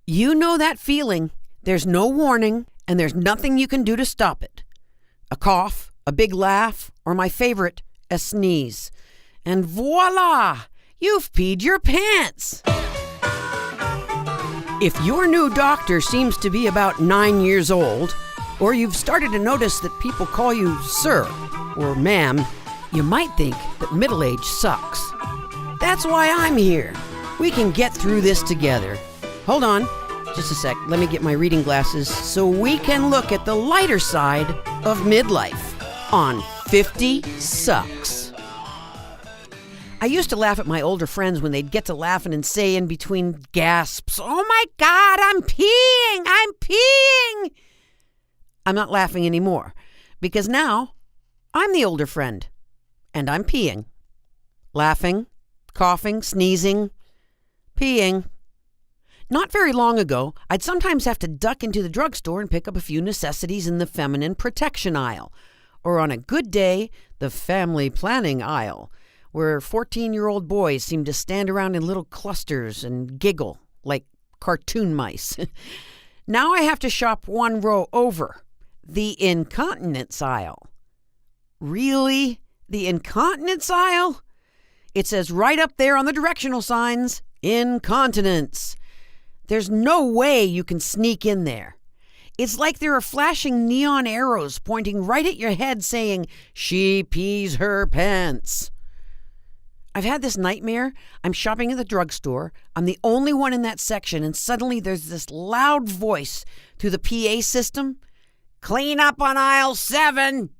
You know that feeling. There's no warning, and there's nothing you can do to stop it. A cough, a big laugh, or my favorite, a sneeze. And voila! You've peed your pants! If your new doctor seems to be about 9 years old, or you've started to notice that people call you sir or ma'am, you might think that middle age sucks. That's why I'm here. We can get through this together. Hold on, just a sec. Let me get my reading glasses so we can look at the lighter side of midlife on 50 Sucks. I used to laugh at my older friends when they'd get to laughing and say in between gasps, "Oh my God, I'm peeing!" I'm not laughing anymore because now I'm the older friend and I'm peeing. Laughing, coughing, sneezing, peeing. Not very long ago, I'd sometimes have to duck into the drugstore and pick up a few necessities in the feminine protection aisle, or on a good day, the family planning aisle, where 14-year-old boys seem to stand around in little clusters and giggle like cartoon mice. Now I have to shop one row over, the Incontinence aisle. Really? The Incontinence aisle? It says right up there on the directional signs, Incontinence. There's no way you can sneak in there. It's like there are flashing neon arrows pointing right at your head saying, "She pees her pants." I've had this nightmare. I'm shopping at the drugstore. I'm the only one in that section, and suddenly there's this loud voice through the PA system. "Clean up on aisle 7.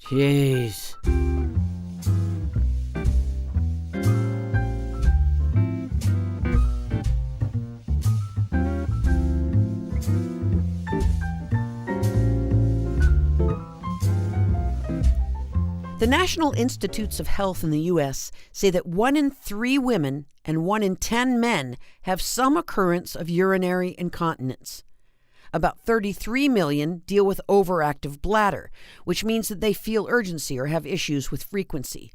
Jeez. The National Institutes of Health in the U.S. say that 1 in 3 women and 1 in 10 men have some occurrence of urinary incontinence. About 33 million deal with overactive bladder, which means that they feel urgency or have issues with frequency.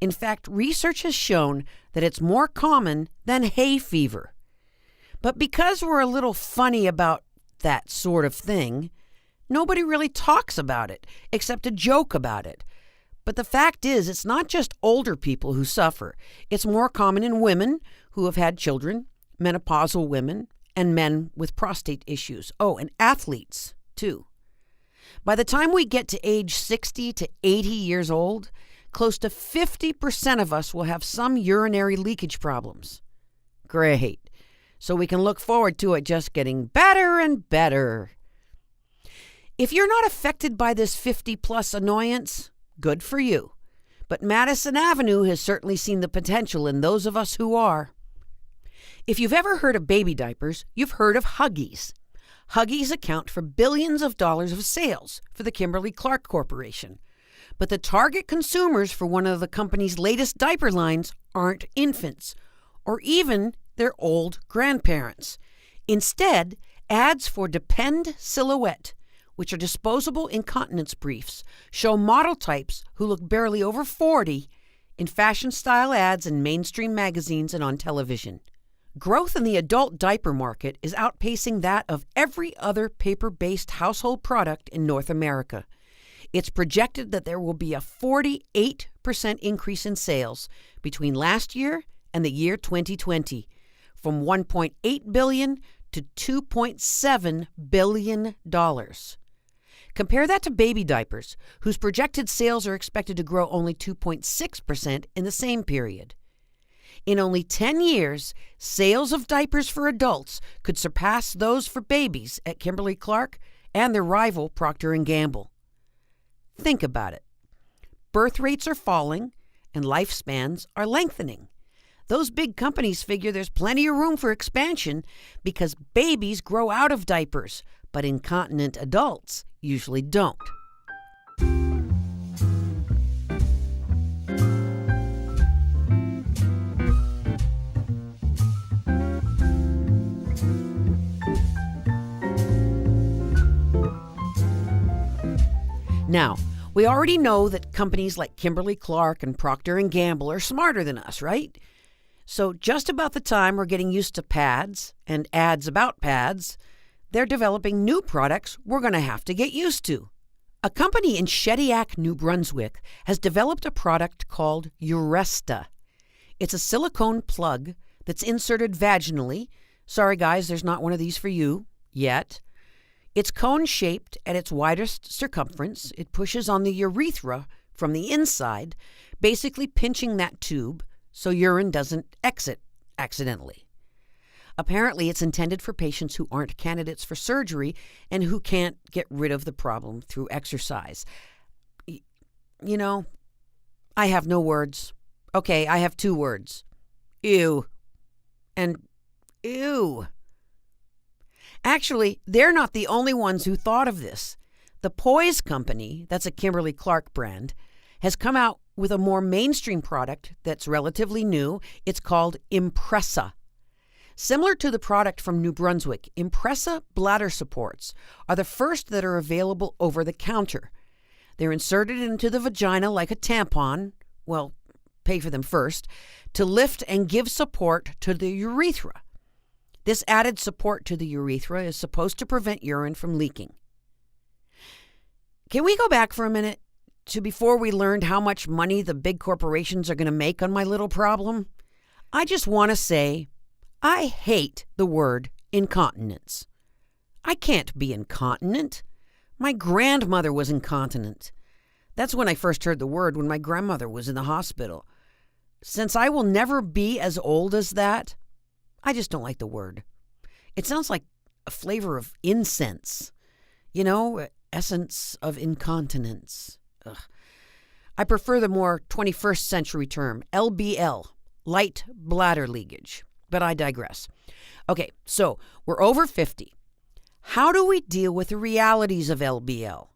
In fact, research has shown that it's more common than hay fever. But because we're a little funny about that sort of thing, nobody really talks about it, except to joke about it. But the fact is, it's not just older people who suffer. It's more common in women who have had children, menopausal women, and men with prostate issues. Oh, and athletes, too. By the time we get to age 60 to 80 years old, close to 50% of us will have some urinary leakage problems. Great. So we can look forward to it just getting better and better. If you're not affected by this 50-plus annoyance, good for you. But Madison Avenue has certainly seen the potential in those of us who are. If you've ever heard of baby diapers, you've heard of Huggies. Huggies account for billions of dollars of sales for the Kimberly-Clark Corporation. But the target consumers for one of the company's latest diaper lines aren't infants, or even their old grandparents. Instead, ads for Depend Silhouette, which are disposable incontinence briefs, show model types who look barely over 40 in fashion-style ads in mainstream magazines and on television. Growth in the adult diaper market is outpacing that of every other paper-based household product in North America. It's projected that there will be a 48% increase in sales between last year and the year 2020, from $1.8 billion to $2.7 billion. Compare that to baby diapers, whose projected sales are expected to grow only 2.6% in the same period. In only 10 years, sales of diapers for adults could surpass those for babies at Kimberly-Clark and their rival Procter & Gamble. Think about it. Birth rates are falling and lifespans are lengthening. Those big companies figure there's plenty of room for expansion because babies grow out of diapers, but incontinent adults usually don't. Now, we already know that companies like Kimberly-Clark and Procter & Gamble are smarter than us, right? So just about the time we're getting used to pads and ads about pads, they're developing new products we're going to have to get used to. A company in Shediac, New Brunswick, has developed a product called Uresta. It's a silicone plug that's inserted vaginally. Sorry guys, there's not one of these for you yet. It's cone-shaped at its widest circumference. It pushes on the urethra from the inside, basically pinching that tube so urine doesn't exit accidentally. Apparently, it's intended for patients who aren't candidates for surgery and who can't get rid of the problem through exercise. You know, I have no words. Okay, I have 2 words. Ew. And ew. Actually, they're not the only ones who thought of this. The Poise Company, that's a Kimberly-Clark brand, has come out with a more mainstream product that's relatively new. It's called Impressa. Similar to the product from New Brunswick, Impressa bladder supports are the first that are available over the counter. They're inserted into the vagina like a tampon, well, pay for them first, to lift and give support to the urethra. This added support to the urethra is supposed to prevent urine from leaking. Can we go back for a minute to before we learned how much money the big corporations are going to make on my little problem? I just want to say, I hate the word incontinence. I can't be incontinent. My grandmother was incontinent. That's when I first heard the word, when my grandmother was in the hospital. Since I will never be as old as that, I just don't like the word. It sounds like a flavor of incense. You know, essence of incontinence. Ugh. I prefer the more 21st century term, LBL, light bladder leakage. But I digress. Okay, so we're over 50. How do we deal with the realities of LBL?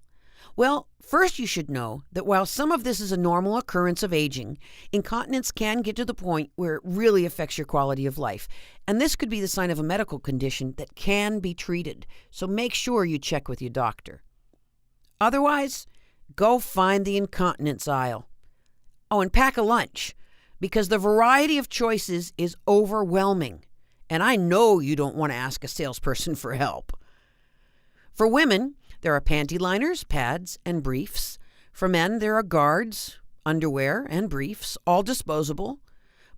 Well, first you should know that while some of this is a normal occurrence of aging, incontinence can get to the point where it really affects your quality of life. And this could be the sign of a medical condition that can be treated. So make sure you check with your doctor. Otherwise, go find the incontinence aisle. Oh, and pack a lunch, because the variety of choices is overwhelming. And I know you don't want to ask a salesperson for help. For women, there are panty liners, pads, and briefs. For men, there are guards, underwear, and briefs, all disposable.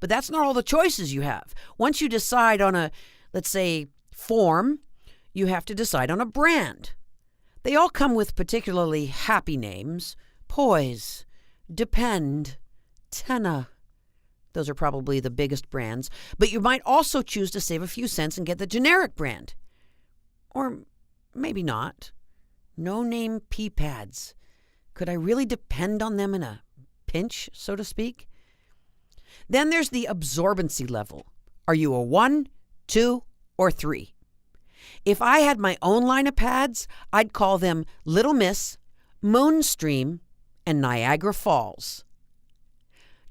But that's not all the choices you have. Once you decide on a, let's say, form, you have to decide on a brand. They all come with particularly happy names: Poise, Depend, Tenna. Those are probably the biggest brands. But you might also choose to save a few cents and get the generic brand. Or maybe not. No-name pee pads. Could I really depend on them in a pinch, so to speak? Then there's the absorbency level. Are you a 1, 2, or 3? If I had my own line of pads, I'd call them Little Miss, Moonstream, and Niagara Falls.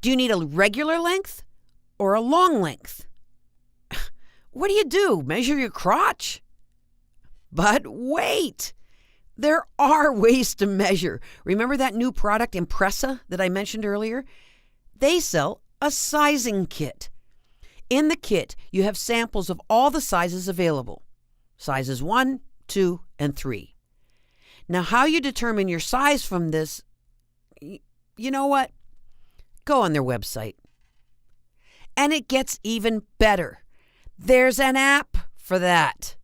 Do you need a regular length or a long length? What do? Measure your crotch? But wait! There are ways to measure. Remember that new product, Impressa, that I mentioned earlier? They sell a sizing kit. In the kit, you have samples of all the sizes available. Sizes 1, 2, and 3. Now, how you determine your size from this, you know what? Go on their website. And it gets even better. There's an app for that.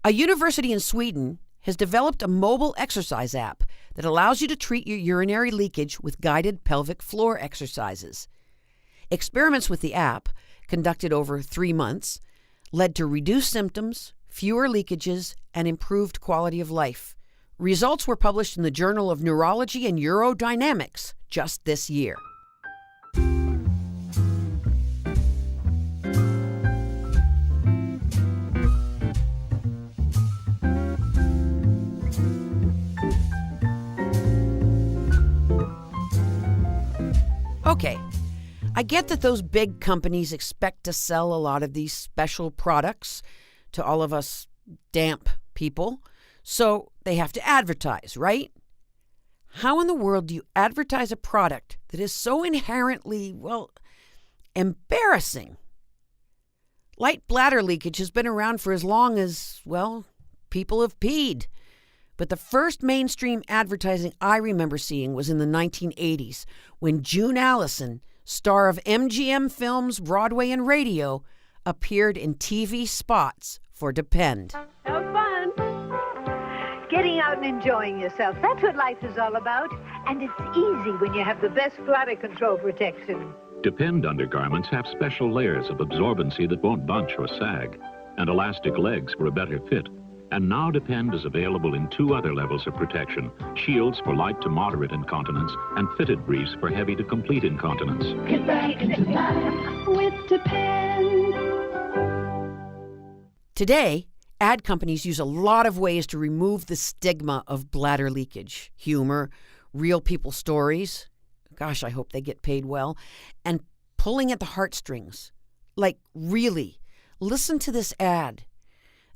A university in Sweden has developed a mobile exercise app that allows you to treat your urinary leakage with guided pelvic floor exercises. Experiments with the app, conducted over 3 months, led to reduced symptoms, fewer leakages, and improved quality of life. Results were published in the Journal of Neurology and Urodynamics just this year. Okay, I get that those big companies expect to sell a lot of these special products to all of us damp people, so they have to advertise, right? How in the world do you advertise a product that is so inherently, well, embarrassing? Light bladder leakage has been around for as long as, well, people have peed. But the first mainstream advertising I remember seeing was in the 1980s when June Allison, star of MGM Films, Broadway, and radio, appeared in TV spots for Depend. Have fun. Getting out and enjoying yourself. That's what life is all about. And it's easy when you have the best bladder control protection. Depend undergarments have special layers of absorbency that won't bunch or sag, and elastic legs for a better fit. And now Depend is available in 2 other levels of protection: shields for light to moderate incontinence and fitted briefs for heavy to complete incontinence. Get back into life with Depend. Today, ad companies use a lot of ways to remove the stigma of bladder leakage. Humor, real people stories, gosh, I hope they get paid well, and pulling at the heartstrings. Like, really, listen to this ad.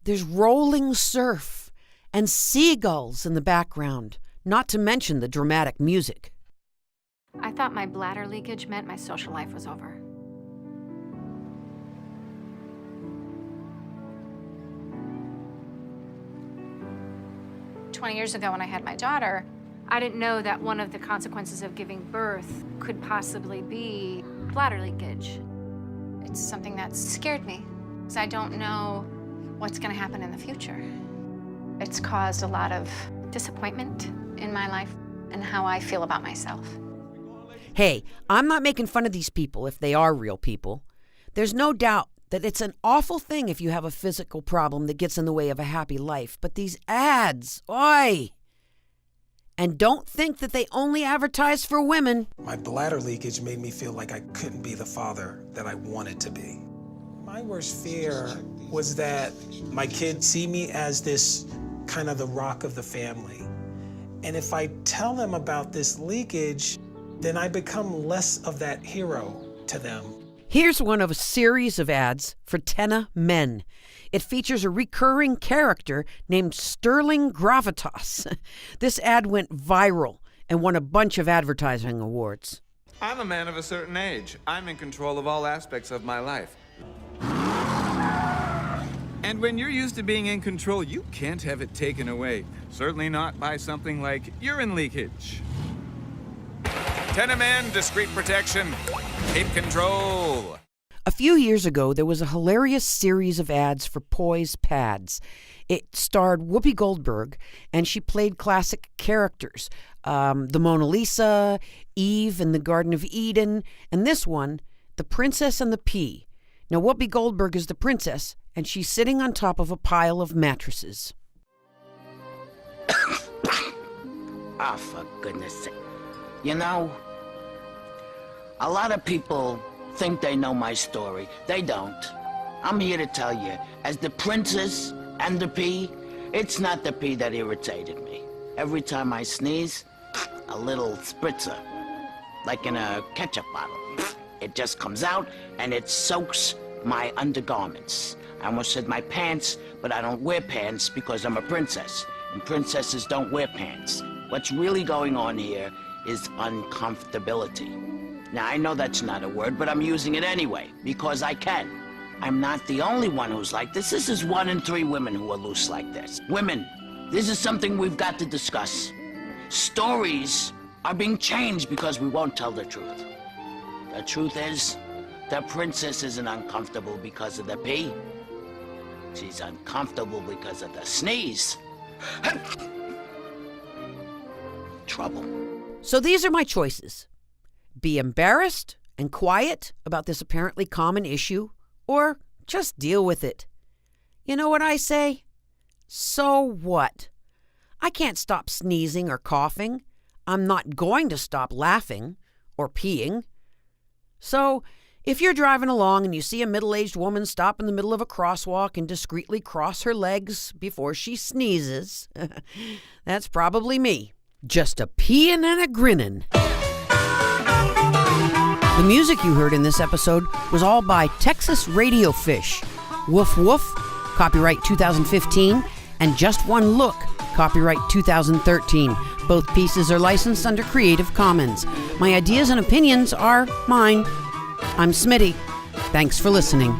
There's rolling surf and seagulls in the background, not to mention the dramatic music. I thought my bladder leakage meant my social life was over. "20 years ago when I had my daughter, I didn't know that one of the consequences of giving birth could possibly be bladder leakage. It's something that scared me, because I don't know what's going to happen in the future. It's caused a lot of disappointment in my life and how I feel about myself." Hey, I'm not making fun of these people if they are real people. There's no doubt that it's an awful thing if you have a physical problem that gets in the way of a happy life. But these ads, oi! And don't think that they only advertise for women. My bladder leakage made me feel like I couldn't be the father that I wanted to be. My worst fear was that my kids see me as this kind of the rock of the family. And if I tell them about this leakage, then I become less of that hero to them. Here's one of a series of ads for Tenna Men. It features a recurring character named Sterling Gravitas. This ad went viral and won a bunch of advertising awards. "I'm a man of a certain age. I'm in control of all aspects of my life. And when you're used to being in control, you can't have it taken away. Certainly not by something like urine leakage. Tenna Men, discreet protection. Keep control." A few years ago, there was a hilarious series of ads for Poise pads. It starred Whoopi Goldberg, and she played classic characters. The Mona Lisa, Eve in the Garden of Eden, and this one, The Princess and the Pea. Now, Whoopi Goldberg is the princess, and she's sitting on top of a pile of mattresses. Ah, for goodness sake. You know, a lot of people think they know my story. They don't. I'm here to tell you, as the princess and the pea, it's not the pea that irritated me. Every time I sneeze, a little spritzer, like in a ketchup bottle. It just comes out and it soaks my undergarments. I almost said my pants, but I don't wear pants because I'm a princess, and princesses don't wear pants. What's really going on here is uncomfortability. Now, I know that's not a word, but I'm using it anyway, because I can. I'm not the only one who's like this. This is 1 in 3 women who are loose like this. Women, this is something we've got to discuss. Stories are being changed because we won't tell the truth. The truth is, the princess isn't uncomfortable because of the pee. She's uncomfortable because of the sneeze. Trouble. So these are my choices. Be embarrassed and quiet about this apparently common issue, or just deal with it. You know what I say? So what? I can't stop sneezing or coughing. I'm not going to stop laughing or peeing. So, if you're driving along and you see a middle-aged woman stop in the middle of a crosswalk and discreetly cross her legs before she sneezes, that's probably me. Just a peeing and a grinning. The music you heard in this episode was all by Texas Radio Fish. Woof Woof, copyright 2015, and Just One Look, copyright 2013. Both pieces are licensed under Creative Commons. My ideas and opinions are mine. I'm Smitty. Thanks for listening.